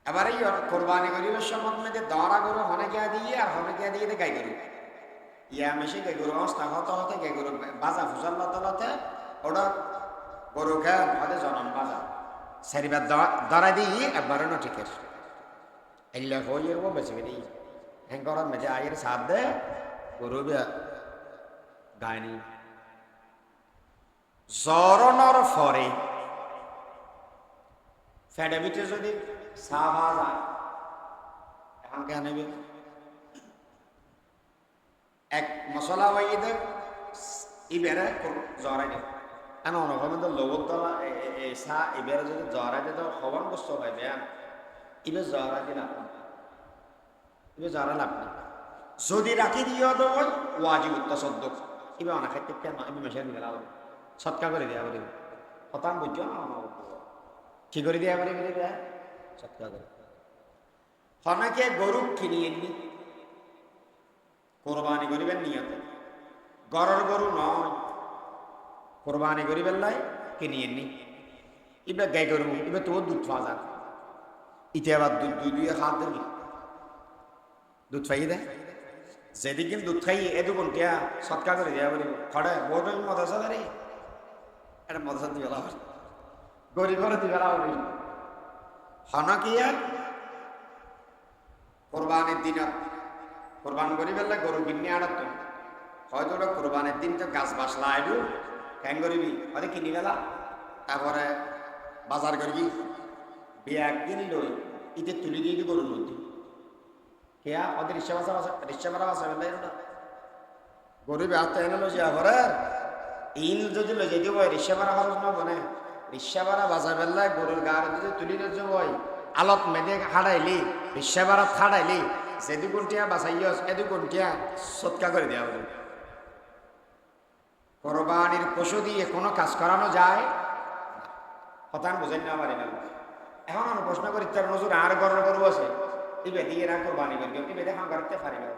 এবার এই কোরবানি গরিবের সময় মধ্যে দরা গরু হনেকে দিয়ে আর হনেকে দিয়ে গাই গরু ইয়া মেশে গাই গরু অবস্থা হতে হতে গাই গরু বাজা ফুসাল লতে ওটা গরু খেয়ে হতে জনন বাজা সারিবার দরা দিয়ে একবারও না ঠিকের এলে হয়ে ও বেঁচে বেরি হ্যাঁ গরম মেঝে আয়ের সাথ দে গরু গায়নি জরনর ফরে ফেডে বিটে যদি সাফা যায় এখন কে নেবে এক মশলা ওইদের ইবেরে জরাই দেব কেন অনুভব লোবর তলা সা ইবেরে যদি জরাই দে তো হবন বস্তু হয় বেয়ান ইবে জরা দিন আপনি ইবে জরা লাভ নেই যদি রাখি দিয়ে দেব ওয়াজিব তাসাদ্দুক ইবে অনা খাইতে কেন ইবে মেশাই দিলে লাভ সৎকা করে দেয়া বলে হতাম বুঝছো না কি করে দেয়া বলে বলে দেয়া সৎকা করে হনাকে গরু কিনিয়ে নি কোরবানি করিবেন নিয়তে গরর গরু নয় কোরবানি করিবেন লাই কিনিয়ে নি ইবে গাই গরু ইবে তো দুধ পাওয়া যায় ইতে আবার দুধ দুই হাত দেবি দুধ খাইয়ে দেয় যেদিকে দুধ খাইয়ে এদু কোনটিয়া সৎকা করে দেয়া বলি খড়ে বোর্ড মদাসা দাঁড়ি এটা মদাসা দিয়ে বেলা হয় গরিব করে দিয়ে বেলা বলি হনাকিয়া কোরবানির দিন কোরবান করি বেলা গরু কিনে আড়ত হয়তো ওটা কোরবানের দিন তো গাছ বাসলা আইবু ক্যাং করিবি হয়তো কিনি গেলা তারপরে বাজার করি বিয়ে একদিন লই ইতে তুলি দিয়ে গরুর মধ্যে কেয়া ওদের রিক্সা ভাড়া বাসা বেলা এটা গরিব হাত এনে লো যে আবার ইন যদি লো যেতে হয় রিক্সা ভাড়া খরচ না বনে রিক্সা ভাড়া বাজার বেলায় গরুর গাড়ি যদি তুলি যে হয় আলত মেদে হাড়াইলি রিক্সা ভাড়া খাড়াইলি যেদু কোনটিয়া বাঁচাইয়স এদু কোনটিয়া সৎকা করে দেওয়া হবে কোরবানির পশু দিয়ে কোনো কাজ করানো যায় হতান বোঝেন না পারি না এখন আমি প্রশ্ন করি তার নজর আর গরর গরু আছে ইবে দিয়ে না কোরবানি করি ইবে দেখা করতে পারি না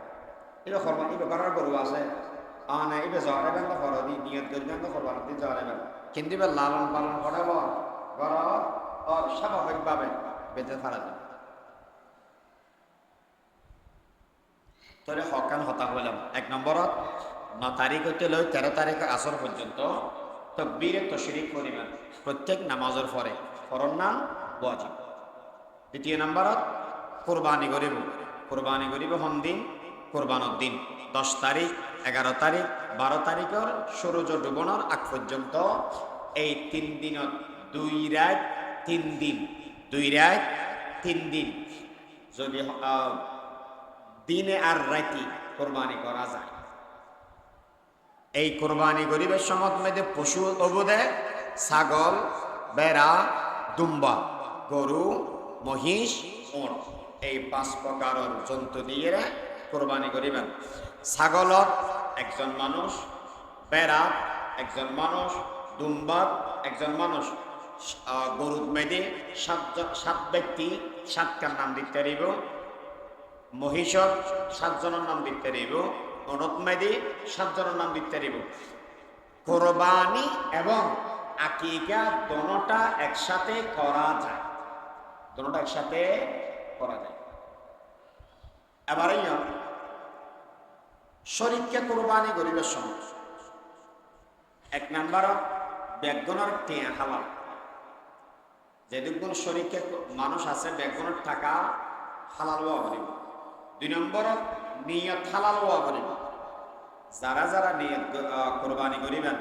ইবে কোরবানি ইবে গরর গরু আছে না ইবে জরাবেন তো ফরদি নিয়ত করবেন তো কোরবানি দিয়ে জরাবেন কিন্তু ইবে লালন পালন করাব গরর আর স্বাভাবিকভাবে বেঁচে থাকা যায় তাহলে হকান হতা হইলাম 1 নম্বরত 9 তারিখ হইতে লই 13 তারিখ আসর পর্যন্ত তাকবীরে তাশরিক করিবেন প্রত্যেক নামাজের পরে ফরজ নাম ওয়াজিব 2 নম্বরত কুরবানি করিব হন দিন কুরবানের দিন 10 তারিখ 11 তারিখ 12 তারিখের সূর্য ডুবনের আগ পর্যন্ত এই 3 দিনত 2 রাত 3 দিন 2 রাত 3 দিন যদি দিনে আর রাতি কোরবানি করা যায় এই কোরবানি গরিবের সমত মধ্যে পশু অবদে ছাগল বেড়া দুম্বা গরু মহিষ ওট এই 5 প্রকারের জন্তু দিয়ে কোরবানি করিবেন ছাগলত একজন মানুষ বেড়া একজন মানুষ দুম্বার একজন মানুষ গরুর মেদে 7 ব্যক্তি 7টার নাম দিতে পারিব মহিষর 7 জনের নাম দিতে পারিব অনত মেদে 7 জনের নাম দিতে পারিব কোরবানি এবং আকিকা দোনোটা একসাথে করা যায় এবারে শরীরকে কোরবানি করিবার সময় 1 নম্বর বেগুনের টিয়া হালাল যেদিন শরীরকে মানুষ আছে বেগুনের টাকা হালাল হওয়া পারিব 2 নম্বর নিয়ত হালাল হওয়া পারিব যারা নিয়ত কোরবানি করিবেন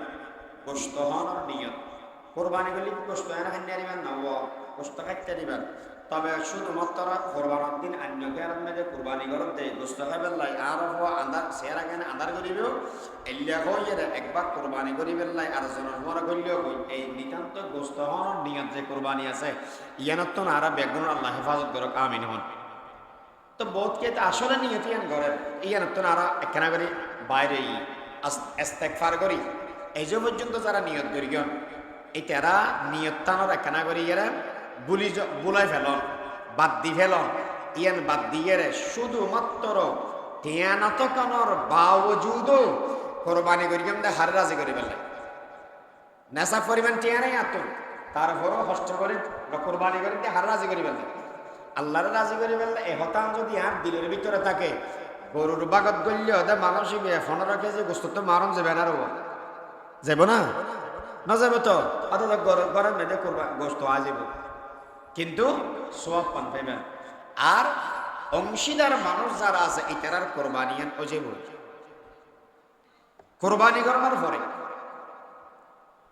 গোশত হওয়ার নিয়ত কোরবানি করলে গোশত এনে খাইতে দিবেন না গোশত খাইতে দিবেন তবে শুধুমাত্র কোরবানের দিন অন্য কারণ মেজে কোরবানি করতে দেয় গোশত খাইবেন লাই আর আন্দার সের আগে আন্দার করিবেও এলিয়া হইয়ে একবার কোরবানি করিবেন লাই আর জনের মনে করলেও এই নিতান্ত গোশত হওয়ার নিয়ত যে কোরবানি আছে ইয়ানত তো আর বেগুন আল্লাহ হেফাজত করক আমিন হন তো বোধকে আসলে নিয়ত ইয়ান করেন ইয়ানত তো আর একখানা করে বাইরে ইস্তেগফার করি এই যে পর্যন্ত যারা নিয়ত করিগন এই তারা নিয়ত টানোর একখানা করি এরা বুলাই ফেলন বাদ দি ফেলন ইয়ান বাদ দিয়ে শুধুমাত্র টিয়ানত কানর বাওজুদ কোরবানি করি কেমন হারে রাজি করি ফেলে নেশা পরিমাণ টিয়া নাই আত তারপরও কষ্ট করে কোরবানি করে হারে রাজি করি ফেলে আল্লাহর রাজি করে ফেললে এ হতাম যদি আর দিলের ভিতরে থাকে গরুর বাগত গল্লে ওদের মানসিক 15 কেজি গোস্ত তো মারণ যাবে না রব যাব না না যাবে তো অথচ ঘরের মেয়েদের করবা গোস্ত আজীব কিন্তু সোয়াব পান পাইবেন আর অংশীদার মানুষ যারা আছে এটার কোরবানি অজীব কোরবানি করার পরে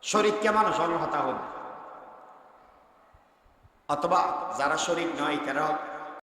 শরীরকে মানুষ হতা হবে অথবা যারা শরীর নয় তারা